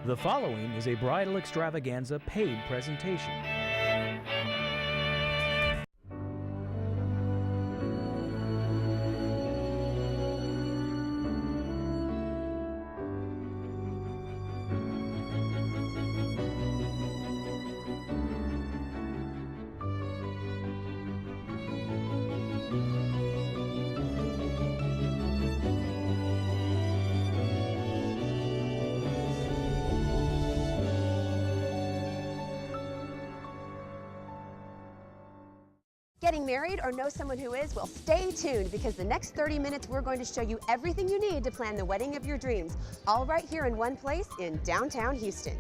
The following is a bridal extravaganza paid presentation. Getting married or know someone who is? Well, stay tuned because the next 30 minutes we're going to show you everything you need to plan the wedding of your dreams, all right here in one place in downtown Houston.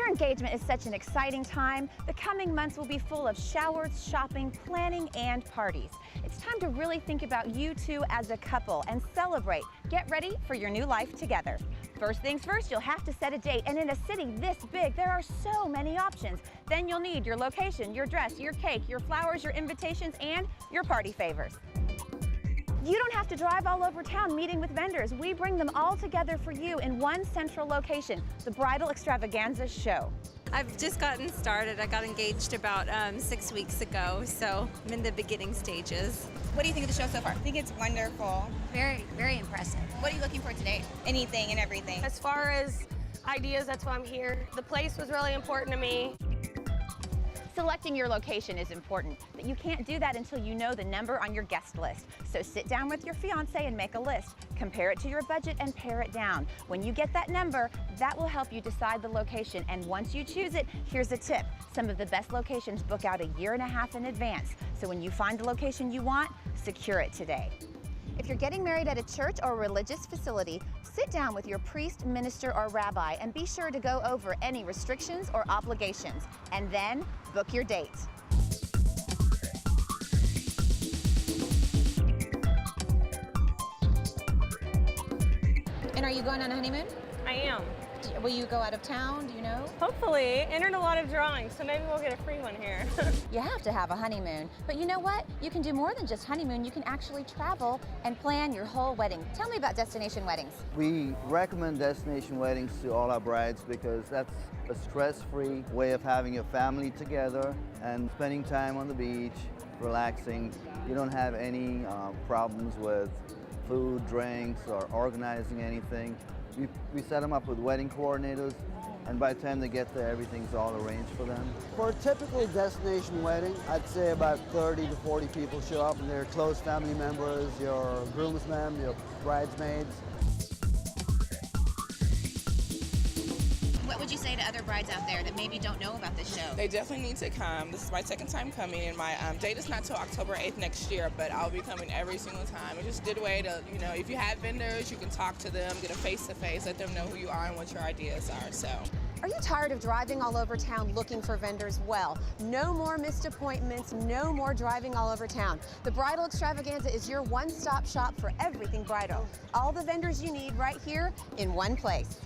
Engagement is such an exciting time. The coming months will be full of showers, shopping, planning, and parties. It's time to really think about you two as a couple and celebrate. Get ready for your new life together. First things first, you'll have to set a date, and in a city this big, there are so many options. Then you'll need your location, your dress, your cake, your flowers, your invitations, and your party favors. You don't have to drive all over town meeting with vendors. We bring them all together for you in one central location, the Bridal Extravaganza Show. I've just gotten started. I got engaged about 6 weeks ago, so I'm in the beginning stages. What do you think of the show so far? I think it's wonderful. Very, very impressive. What are you looking for today? Anything and everything. As far as ideas, that's why I'm here. The place was really important to me. Selecting your location is important, but you can't do that until you know the number on your guest list. So sit down with your fiance and make a list. Compare it to your budget and pare it down. When you get that number, that will help you decide the location. And once you choose it, here's a tip. Some of the best locations book out a year and a half in advance. So when you find the location you want, secure it today. If you're getting married at a church or religious facility, sit down with your priest, minister, or rabbi and be sure to go over any restrictions or obligations. And then book your date. And are you going on a honeymoon? I am. Will you go out of town? Do you know? Hopefully. Entered a lot of drawings, so maybe we'll get a free one here. You have to have a honeymoon, but you know what? You can do more than just honeymoon. You can actually travel and plan your whole wedding. Tell me about destination weddings. We recommend destination weddings to all our brides because that's a stress-free way of having your family together and spending time on the beach, relaxing. You don't have any problems with food, drinks, or organizing anything. We set them up with wedding coordinators, and by the time they get there, everything's all arranged for them. For a typical destination wedding, I'd say about 30 to 40 people show up, and they're close family members, your groomsmen, your bridesmaids. What would you say to other brides out there that maybe don't know about this show? They definitely need to come. This is my second time coming, and my date is not till October 8th next year, but I'll be coming every single time. It's just a good way to, if you have vendors, you can talk to them, get a face-to-face, let them know who you are and what your ideas are, so. Are you tired of driving all over town looking for vendors? Well, no more missed appointments, no more driving all over town. The Bridal Extravaganza is your one-stop shop for everything bridal. All the vendors you need right here in one place.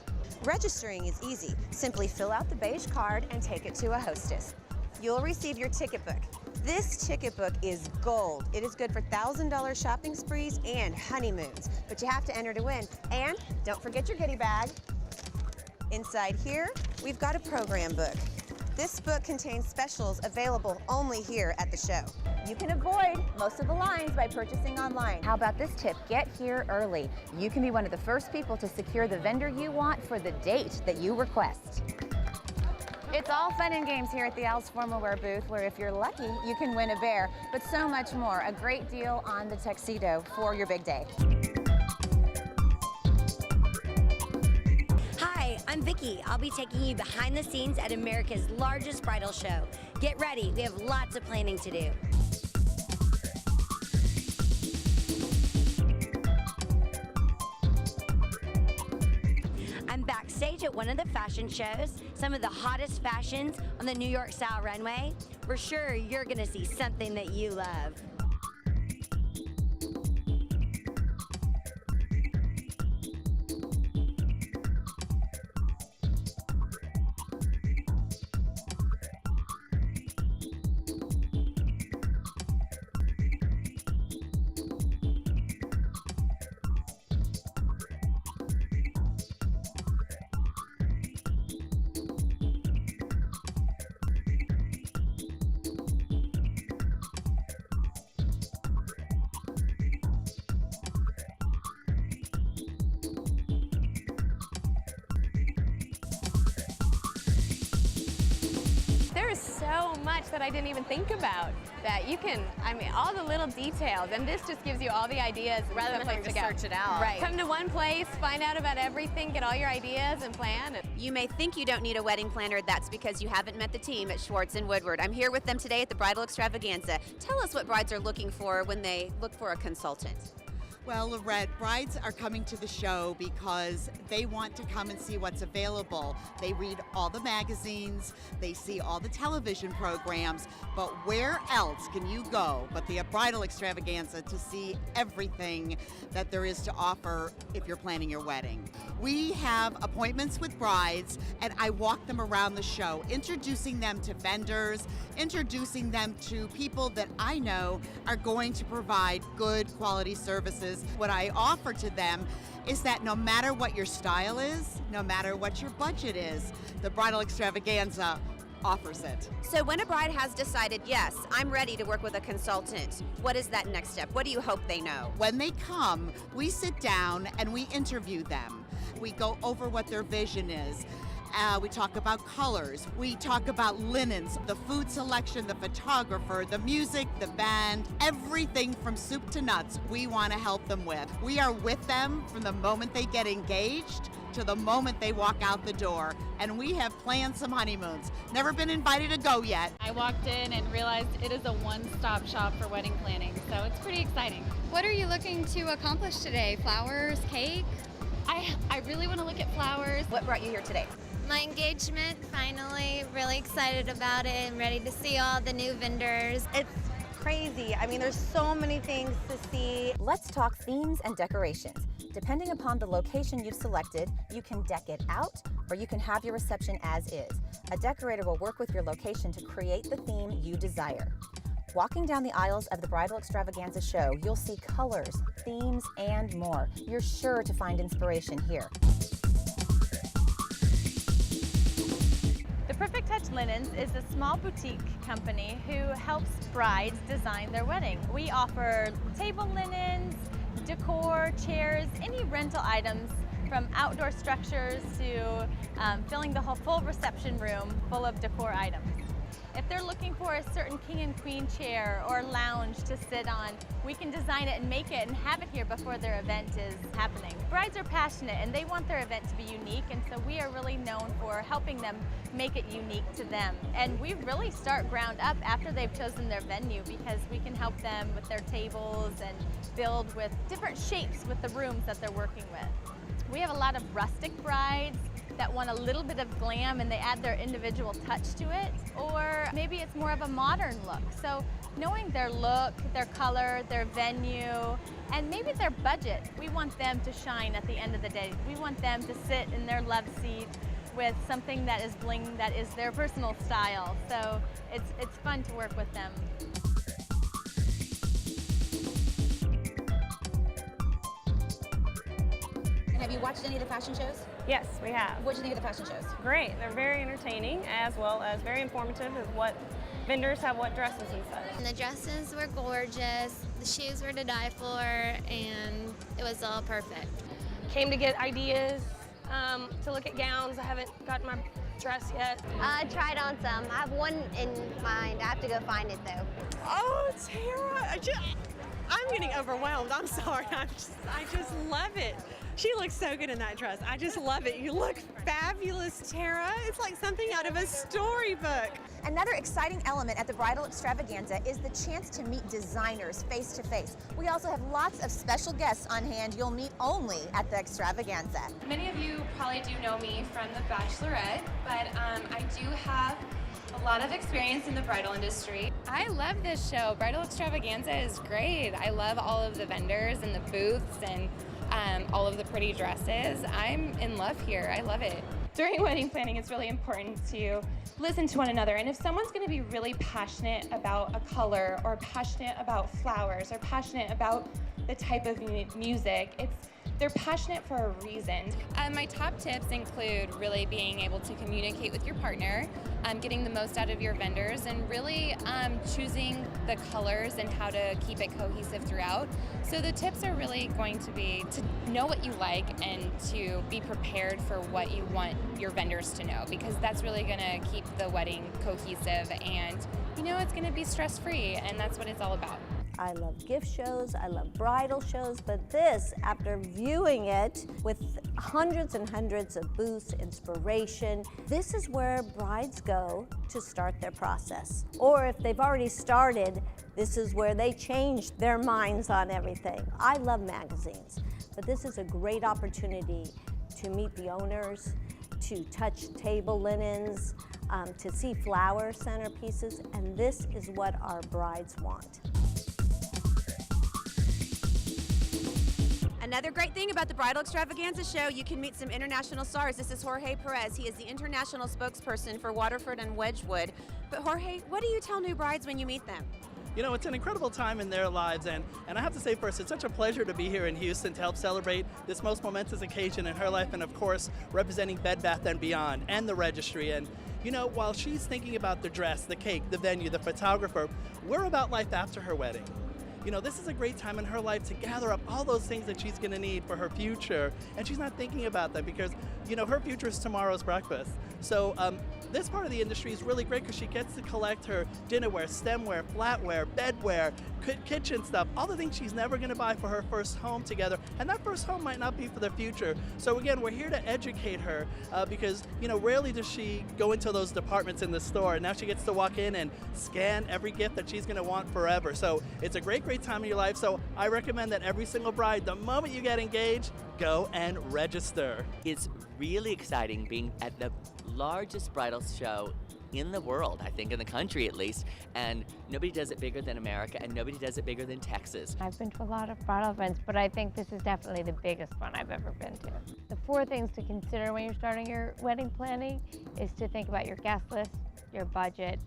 Registering is easy. Simply fill out the beige card and take it to a hostess. You'll receive your ticket book. This ticket book is gold. It is good for $1,000 shopping sprees and honeymoons, but you have to enter to win. And don't forget your goodie bag. Inside here, we've got a program book. This book contains specials available only here at the show. You can avoid most of the lines by purchasing online. How about this tip? Get here early. You can be one of the first people to secure the vendor you want for the date that you request. It's all fun and games here at the Al's Formal Wear booth, where if you're lucky, you can win a bear, but so much more. A great deal on the tuxedo for your big day. Hi, I'm Vicki. I'll be taking you behind the scenes at America's largest bridal show. Get ready, we have lots of planning to do. I'm backstage at one of the fashion shows, some of the hottest fashions on the New York style runway. We're sure you're gonna see something that you love. so much that I didn't even think about that you can, I mean, all the little details, and this just gives you all the ideas rather than having to search it out. Right. Come to one place, find out about everything, get all your ideas and plan. You may think you don't need a wedding planner. That's because you haven't met the team at Schwartz & Woodward. I'm here with them today at the Bridal Extravaganza. Tell us what brides are looking for when they look for a consultant. Well, Lorette, brides are coming to the show because they want to come and see what's available. They read all the magazines, they see all the television programs, but where else can you go but the Bridal Extravaganza to see everything that there is to offer if you're planning your wedding? We have appointments with brides, and I walk them around the show, introducing them to vendors, introducing them to people that I know are going to provide good quality services. What I offer to them is that no matter what your style is, no matter what your budget is, the Bridal Extravaganza offers it. So when a bride has decided, yes, I'm ready to work with a consultant, what is that next step? What do you hope they know? When they come, we sit down and we interview them. We go over what their vision is. We talk about colors, we talk about linens, the food selection, the photographer, the music, the band, everything from soup to nuts we want to help them with. We are with them from the moment they get engaged to the moment they walk out the door, and we have planned some honeymoons. Never been invited to go yet. I walked in and realized it is a one-stop shop for wedding planning, so it's pretty exciting. What are you looking to accomplish today? Flowers, cake? I really want to look at flowers. What brought you here today? My engagement, finally, really excited about it and ready to see all the new vendors. It's crazy. I mean, there's so many things to see. Let's talk themes and decorations. Depending upon the location you've selected, you can deck it out or you can have your reception as is. A decorator will work with your location to create the theme you desire. Walking down the aisles of the Bridal Extravaganza show, you'll see colors, themes, and more. You're sure to find inspiration here. The Perfect Touch Linens is a small boutique company who helps brides design their wedding. We offer table linens, decor, chairs, any rental items from outdoor structures to filling the whole full reception room full of decor items. If they're looking for a certain king and queen chair or lounge to sit on, we can design it and make it and have it here before their event is happening. Brides are passionate and they want their event to be unique, and so we are really known for helping them make it unique to them. And we really start ground up after they've chosen their venue, because we can help them with their tables and build with different shapes with the rooms that they're working with. We have a lot of rustic brides that want a little bit of glam and they add their individual touch to it, or maybe it's more of a modern look. So knowing their look, their color, their venue, and maybe their budget, we want them to shine at the end of the day. We want them to sit in their love seat with something that is bling, that is their personal style. So it's fun to work with them. Have you watched any of the fashion shows? Yes, we have. What do you think of the fashion shows? Great. They're very entertaining as well as very informative of what vendors have, what dresses and such. And the dresses were gorgeous, the shoes were to die for, and it was all perfect. Came to get ideas, to look at gowns. I haven't gotten my dress yet. I tried on some. I have one in mind. I have to go find it though. Oh, Tara, I'm getting overwhelmed. I'm sorry. I just love it. She looks so good in that dress. I just love it. You look fabulous, Tara. It's like something out of a storybook. Another exciting element at the Bridal Extravaganza is the chance to meet designers face to face. We also have lots of special guests on hand you'll meet only at the Extravaganza. Many of you probably do know me from The Bachelorette, but I do have a lot of experience in the bridal industry. I love this show. Bridal Extravaganza is great. I love all of the vendors and the booths and all of the pretty dresses. I'm in love here. I love it. During wedding planning, it's really important to listen to one another. And if someone's going to be really passionate about a color or passionate about flowers or passionate about the type of music, it's They're passionate for a reason. My top tips include really being able to communicate with your partner, getting the most out of your vendors, and really choosing the colors and how to keep it cohesive throughout. So the tips are really going to be to know what you like and to be prepared for what you want your vendors to know, because that's really going to keep the wedding cohesive, and it's going to be stress-free, and that's what it's all about. I love gift shows, I love bridal shows, but this, after viewing it with hundreds and hundreds of booths, inspiration, this is where brides go to start their process. Or if they've already started, this is where they change their minds on everything. I love magazines, but this is a great opportunity to meet the owners, to touch table linens, to see flower centerpieces, and this is what our brides want. Another great thing about the Bridal Extravaganza show, you can meet some international stars. This is Jorge Perez. He is the international spokesperson for Waterford and Wedgwood. But Jorge, what do you tell new brides when you meet them? It's an incredible time in their lives, and I have to say first, it's such a pleasure to be here in Houston to help celebrate this most momentous occasion in her life, and of course, representing Bed Bath & Beyond and the registry. And while she's thinking about the dress, the cake, the venue, the photographer, we're about life after her wedding. This is a great time in her life to gather up all those things that she's going to need for her future, and she's not thinking about them because, her future is tomorrow's breakfast. So this part of the industry is really great because she gets to collect her dinnerware, stemware, flatware, bedware, kitchen stuff, all the things she's never going to buy for her first home together, and that first home might not be for the future. So again, we're here to educate her because, rarely does she go into those departments in the store, and now she gets to walk in and scan every gift that she's going to want forever. So it's a great time in your life. So I recommend that every single bride, the moment you get engaged, go and register. It's really exciting being at the largest bridal show in the world, I think in the country at least, and nobody does it bigger than America, and nobody does it bigger than Texas. I've been to a lot of bridal events, but I think this is definitely the biggest one I've ever been to. The 4 things to consider when you're starting your wedding planning is to think about your guest list, your budget,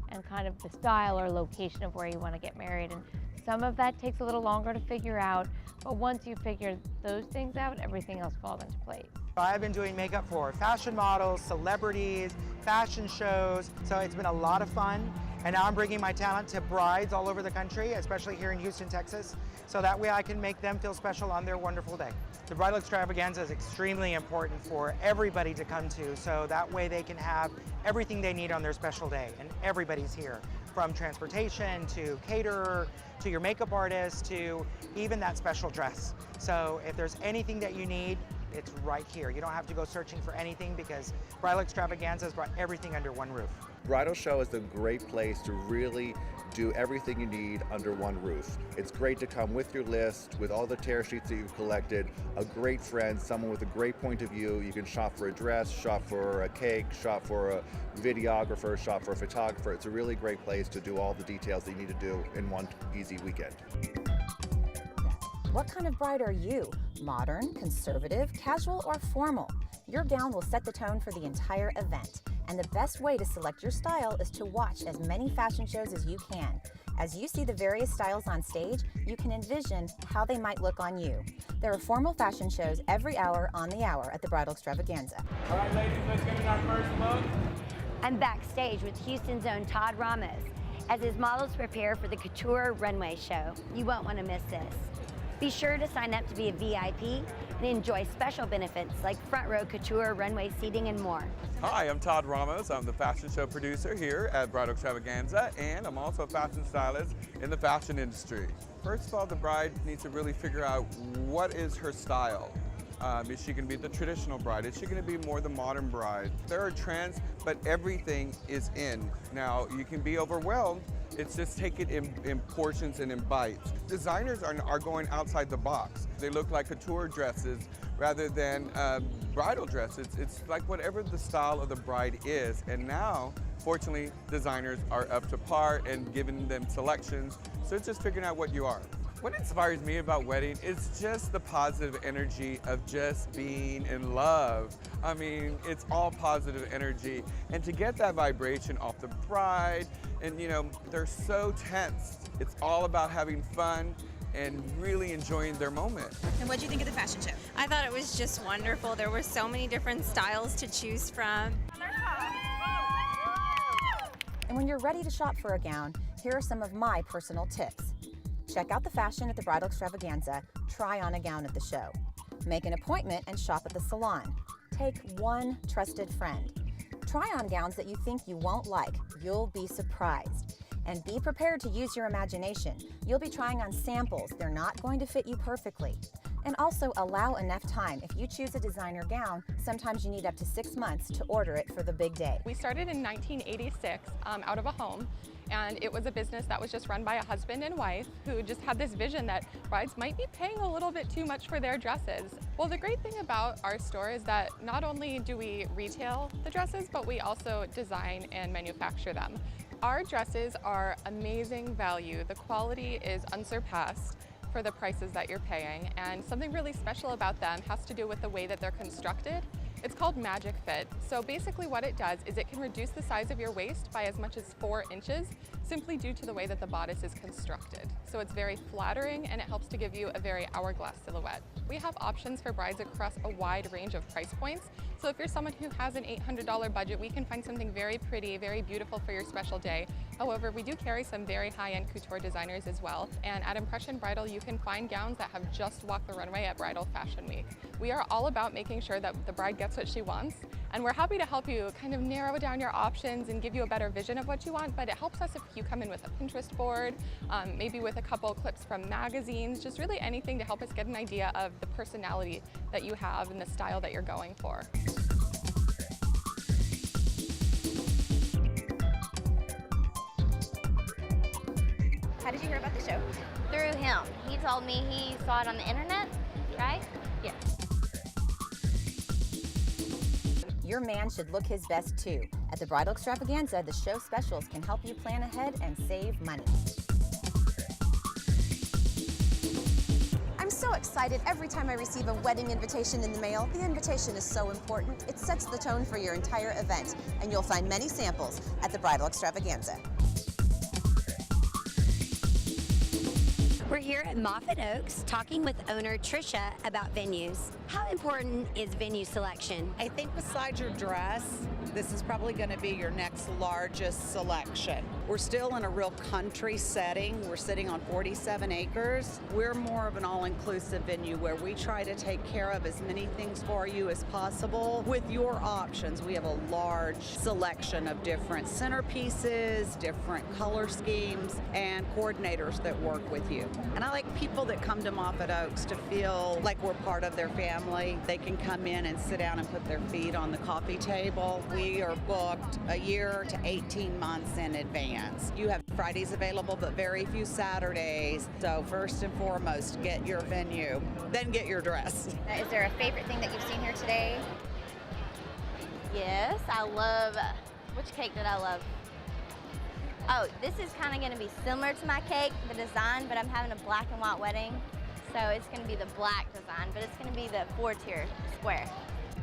and kind of the style or location of where you want to get married. And some of that takes a little longer to figure out, but once you figure those things out, everything else falls into place. I've been doing makeup for fashion models, celebrities, fashion shows, so it's been a lot of fun. And now I'm bringing my talent to brides all over the country, especially here in Houston, Texas, so that way I can make them feel special on their wonderful day. The Bridal Extravaganza is extremely important for everybody to come to, so that way they can have everything they need on their special day, and everybody's here, from transportation to caterer, to your makeup artist, to even that special dress. So if there's anything that you need, it's right here. You don't have to go searching for anything because Bridal Extravaganza has brought everything under one roof. Bridal Show is a great place to really do everything you need under one roof. It's great to come with your list, with all the tear sheets that you've collected, a great friend, someone with a great point of view. You can shop for a dress, shop for a cake, shop for a videographer, shop for a photographer. It's a really great place to do all the details that you need to do in one easy weekend. What kind of bride are you? Modern, conservative, casual, or formal? Your gown will set the tone for the entire event. And the best way to select your style is to watch as many fashion shows as you can. As you see the various styles on stage, you can envision how they might look on you. There are formal fashion shows every hour on the hour at the Bridal Extravaganza. All right, ladies, let's get in our first look. I'm backstage with Houston's own Todd Ramos as his models prepare for the Couture Runway Show. You won't want to miss this. Be sure to sign up to be a VIP and enjoy special benefits like front row couture, runway seating, and more. Hi, I'm Todd Ramos. I'm the fashion show producer here at Bridal Extravaganza, and I'm also a fashion stylist in the fashion industry. First of all, the bride needs to really figure out what is her style. Is she going to be the traditional bride? Is she going to be more the modern bride? There are trends, but everything is in. Now, you can be overwhelmed. It's just take it in portions and in bites. Designers are going outside the box. They look like couture dresses rather than bridal dresses. It's like whatever the style of the bride is. And now, fortunately, designers are up to par and giving them selections. So it's just figuring out what you are. What inspires me about wedding is just the positive energy of just being in love. I mean, it's all positive energy. And to get that vibration off the bride, and they're so tense. It's all about having fun and really enjoying their moment. And what do you think of the fashion show? I thought it was just wonderful. There were so many different styles to choose from. And when you're ready to shop for a gown, here are some of my personal tips. Check out the fashion at the Bridal Extravaganza. Try on a gown at the show. Make an appointment and shop at the salon. Take one trusted friend. Try on gowns that you think you won't like. You'll be surprised. And be prepared to use your imagination. You'll be trying on samples. They're not going to fit you perfectly. And also allow enough time. If you choose a designer gown, sometimes you need up to 6 months to order it for the big day. We started in 1986 out of a home, and it was a business that was just run by a husband and wife who just had this vision that brides might be paying a little bit too much for their dresses. Well, the great thing about our store is that not only do we retail the dresses, but we also design and manufacture them. Our dresses are amazing value. The quality is unsurpassed for the prices that you're paying, and something really special about them has to do with the way that they're constructed. It's called Magic Fit. So basically what it does is it can reduce the size of your waist by as much as 4 inches simply due to the way that the bodice is constructed. So it's very flattering and it helps to give you a very hourglass silhouette. We have options for brides across a wide range of price points. So if you're someone who has an $800 budget, we can find something very pretty, very beautiful for your special day. However, we do carry some very high-end couture designers as well. And at Impression Bridal, you can find gowns that have just walked the runway at Bridal Fashion Week. We are all about making sure that the bride gets what she wants. And we're happy to help you kind of narrow down your options and give you a better vision of what you want, but it helps us if you come in with a Pinterest board, maybe with a couple clips from magazines, just really anything to help us get an idea of the personality that you have and the style that you're going for. How did you hear about the show? Through him. He told me he saw it on the internet, right? Yes. Your man should look his best too. At the Bridal Extravaganza, the show specials can help you plan ahead and save money. I'm so excited every time I receive a wedding invitation in the mail. The invitation is so important. It sets the tone for your entire event, and you'll find many samples at the Bridal Extravaganza. We're here at Moffett Oaks talking with owner Trisha about venues. How important is venue selection? I think besides your dress, this is probably going to be your next largest selection. We're still in a real country setting. We're sitting on 47 acres. We're more of an all-inclusive venue where we try to take care of as many things for you as possible with your options. We have a large selection of different centerpieces, different color schemes, and coordinators that work with you. And I like people that come to Moffett Oaks to feel like we're part of their family. They can come in and sit down and put their feet on the coffee table. We are booked a year to 18 months in advance. You have Fridays available, but very few Saturdays. So first and foremost, get your venue, then get your dress. Is there a favorite thing that you've seen here today? Yes, I love, which cake did I love? Oh, this is kind of going to be similar to my cake, the design, but I'm having a black and white wedding. So it's going to be the black design, but it's going to be the 4-tier square.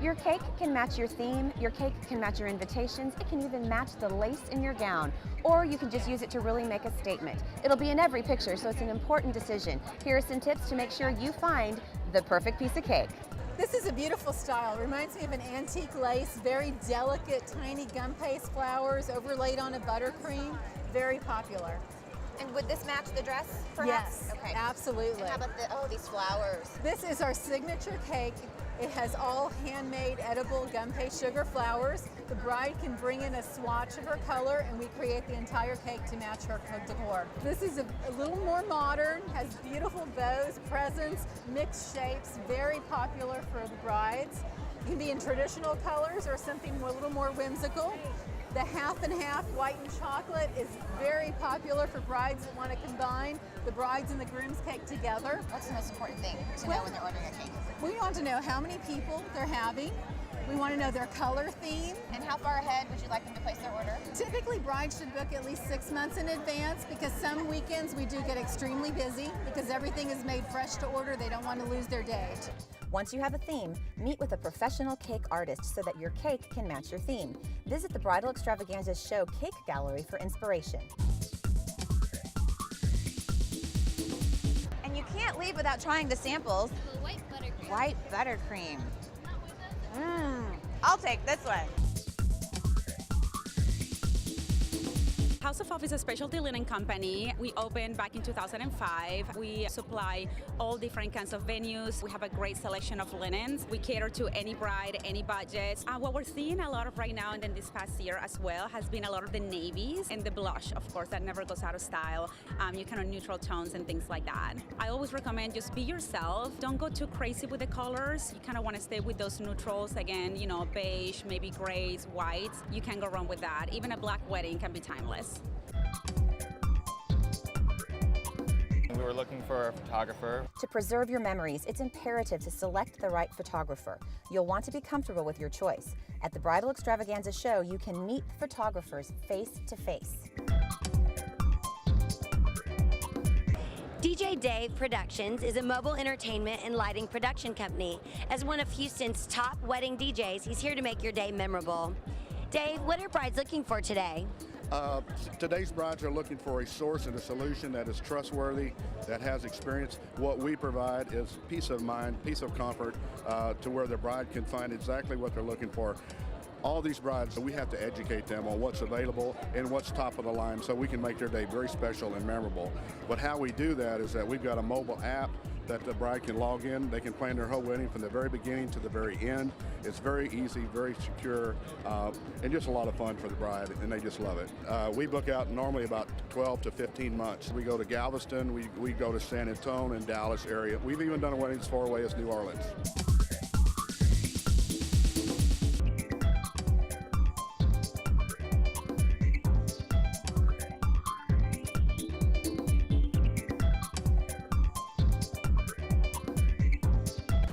Your cake can match your theme, your cake can match your invitations, it can even match the lace in your gown, or you can just use it to really make a statement. It'll be in every picture, so it's an important decision. Here are some tips to make sure you find the perfect piece of cake. This is a beautiful style. It reminds me of an antique lace, very delicate, tiny gum paste flowers overlaid on a buttercream. Very popular. And would this match the dress, perhaps? Yes, okay. Absolutely. And how about these flowers? This is our signature cake. It has all handmade edible gum paste sugar flowers. The bride can bring in a swatch of her color and we create the entire cake to match her decor. This is a little more modern, has beautiful bows, presents, mixed shapes, very popular for the brides. It can be in traditional colors or something a little more whimsical. The half and half white and chocolate is very popular for brides that want to combine the bride's and the groom's cake together. What's the most important thing to know when they're ordering a cake? We want to know how many people they're having. We want to know their color theme. And how far ahead would you like them to place their order? Typically, brides should book at least 6 months in advance because some weekends we do get extremely busy because everything is made fresh to order. They don't want to lose their date. Once you have a theme, meet with a professional cake artist so that your cake can match your theme. Visit the Bridal Extravaganza's show Cake Gallery for inspiration. And you leave without trying the samples. White buttercream. White buttercream. I'll take this one. House of Hope is a specialty linen company. We opened back in 2005. We supply all different kinds of venues. We have a great selection of linens. We cater to any bride, any budget. What we're seeing a lot of right now and then this past year as well has been a lot of the navies and the blush, of course, that never goes out of style. You kind of neutral tones and things like that. I always recommend just be yourself. Don't go too crazy with the colors. You kind of want to stay with those neutrals. Again, you know, beige, maybe grays, whites. You can't go wrong with that. Even a black wedding can be timeless. We were looking for a photographer. To preserve your memories, it's imperative to select the right photographer. You'll want to be comfortable with your choice. At the Bridal Extravaganza show, you can meet photographers face to face. DJ Dave Productions is a mobile entertainment and lighting production company. As one of Houston's top wedding DJs, he's here to make your day memorable. Dave, what are brides looking for today? Today's brides are looking for a source and a solution that is trustworthy, that has experience. What we provide is peace of mind, peace of comfort, to where the bride can find exactly what they're looking for. All these brides, we have to educate them on what's available and what's top of the line so we can make their day very special and memorable. But how we do that is that we've got a mobile app that the bride can log in. They can plan their whole wedding from the very beginning to the very end. It's very easy, very secure, and just a lot of fun for the bride, and they just love it. We book out normally about 12 to 15 months. We go to Galveston, we go to San Antonio and Dallas area. We've even done a wedding as far away as New Orleans.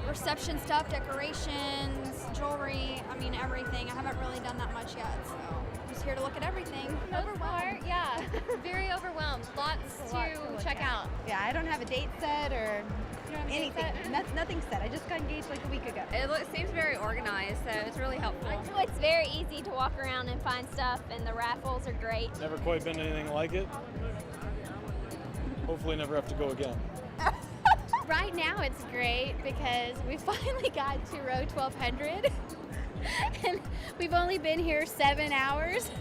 Reception stuff, decorations, jewelry, I mean everything. I haven't really done that much yet, so I'm just here to look at everything. Overwhelmed, yeah. Very overwhelmed. Lots to check out. Yeah, I don't have a date set or anything. Nothing set. I just got engaged like a week ago. It seems very organized, so it's really helpful. It's very easy to walk around and find stuff, and the raffles are great. Never quite been anything like it. Hopefully never have to go again. Right now it's great because we finally got to row 1200 and we've only been here 7 hours.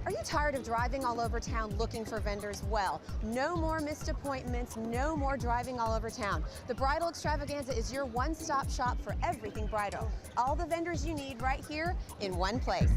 Are you tired of driving all over town looking for vendors? Well, no more missed appointments, no more driving all over town. The Bridal Extravaganza is your one-stop shop for everything bridal. All the vendors you need right here in one place.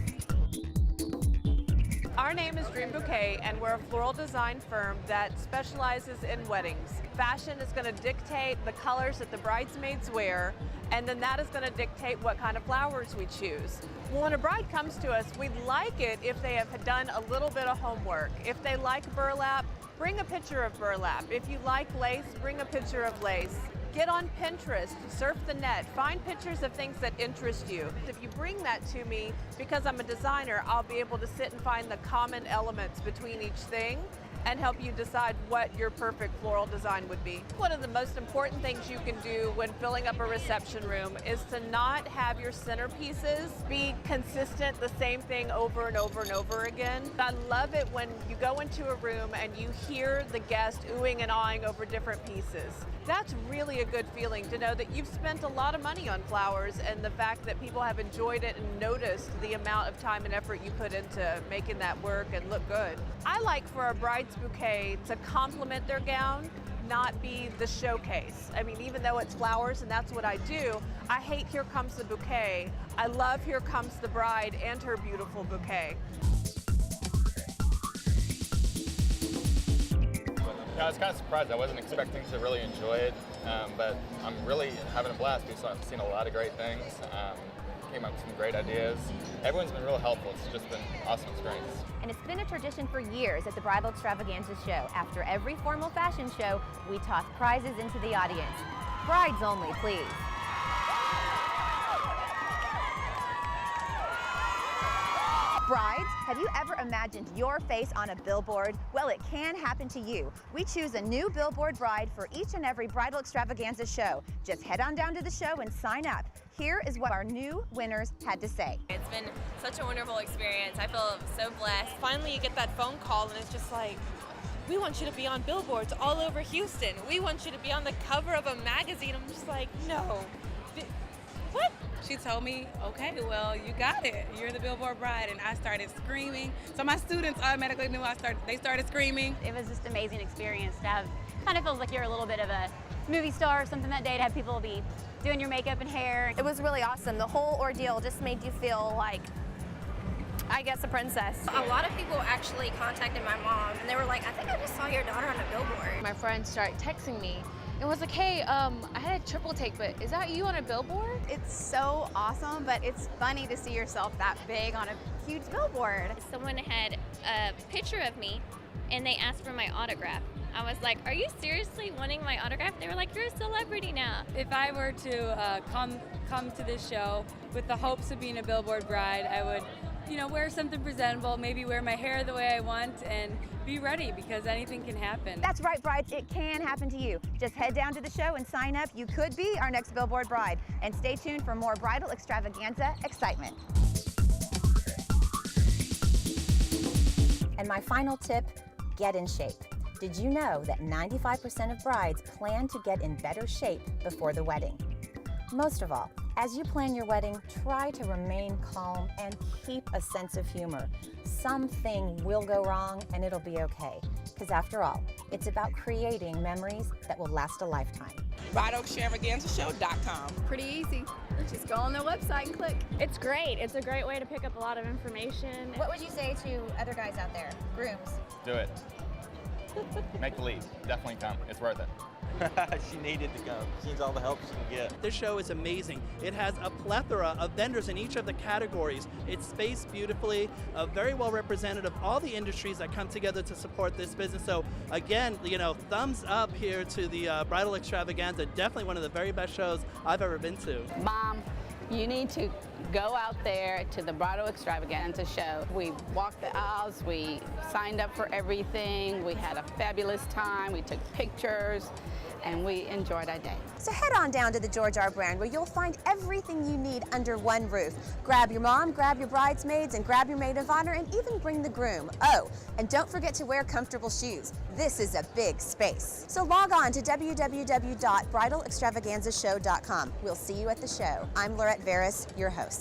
Our name is Dream Bouquet, and we're a floral design firm that specializes in weddings. Fashion is going to dictate the colors that the bridesmaids wear, and then that is going to dictate what kind of flowers we choose. When a bride comes to us, we'd like it if they have done a little bit of homework. If they like burlap, bring a picture of burlap. If you like lace, bring a picture of lace. Get on Pinterest, surf the net, find pictures of things that interest you. If you bring that to me, because I'm a designer, I'll be able to sit and find the common elements between each thing and help you decide what your perfect floral design would be. One of the most important things you can do when filling up a reception room is to not have your centerpieces be consistent, the same thing over and over and over again. I love it when you go into a room and you hear the guest oohing and awing over different pieces. That's really a good feeling to know that you've spent a lot of money on flowers and the fact that people have enjoyed it and noticed the amount of time and effort you put into making that work and look good. I like for a bride's bouquet to complement their gown, not be the showcase. I mean, even though it's flowers and that's what I do, I hate here comes the bouquet. I love here comes the bride and her beautiful bouquet. I was kind of surprised. I wasn't expecting to really enjoy it, but I'm really having a blast. I've seen a lot of great things, came up with some great ideas. Everyone's been real helpful. It's just been an awesome experience. And it's been a tradition for years at the Bridal Extravaganza show. After every formal fashion show, we toss prizes into the audience. Brides only, please. Brides, have you ever imagined your face on a billboard? Well, it can happen to you. We choose a new billboard bride for each and every Bridal Extravaganza show. Just head on down to the show and sign up. Here is what our new winners had to say. It's been such a wonderful experience. I feel so blessed. Finally, you get that phone call and it's just like, we want you to be on billboards all over Houston. We want you to be on the cover of a magazine. I'm just like, no. What? She told me, okay, well, you got it. You're the Billboard Bride. And I started screaming. So my students automatically knew they started screaming. It was just an amazing experience to have, kind of feels like you're a little bit of a movie star or something that day, to have people be doing your makeup and hair. It was really awesome. The whole ordeal just made you feel like, I guess, a princess. A lot of people actually contacted my mom and they were like, I think I just saw your daughter on a billboard. My friends started texting me and was like, hey, I had a triple take, but is that you on a billboard? It's so awesome, but it's funny to see yourself that big on a huge billboard. Someone had a picture of me and they asked for my autograph. I was like, are you seriously wanting my autograph? They were like, you're a celebrity now. If I were to come to this show with the hopes of being a Billboard Bride, I would, wear something presentable, maybe wear my hair the way I want, and be ready, because anything can happen. That's right, brides, it can happen to you. Just head down to the show and sign up. You could be our next Billboard Bride. And stay tuned for more bridal extravaganza excitement. And my final tip, get in shape. Did you know that 95% of brides plan to get in better shape before the wedding? Most of all, as you plan your wedding, try to remain calm and keep a sense of humor. Something will go wrong and it'll be okay. Because after all, it's about creating memories that will last a lifetime. BridalExtravaganzaShow.com. Pretty easy. Just go on their website and click. It's great. It's a great way to pick up a lot of information. What would you say to other guys out there, grooms? Do it. Make the leap. Definitely come. It's worth it. She needed to come. She needs all the help she can get. This show is amazing. It has a plethora of vendors in each of the categories. It's spaced beautifully, very well represented of all the industries that come together to support this business. So again, thumbs up here to the Bridal Extravaganza. Definitely one of the very best shows I've ever been to. Mom, you need to go out there to the Bridal Extravaganza show. We walked the aisles, we signed up for everything, we had a fabulous time, we took pictures, and we enjoyed our day. So head on down to the George R. Brand, where you'll find everything you need under one roof. Grab your mom, grab your bridesmaids, and grab your maid of honor, and even bring the groom. Oh, and don't forget to wear comfortable shoes. This is a big space. So log on to www.bridalextravaganzashow.com. We'll see you at the show. I'm Laurette Veras, your host.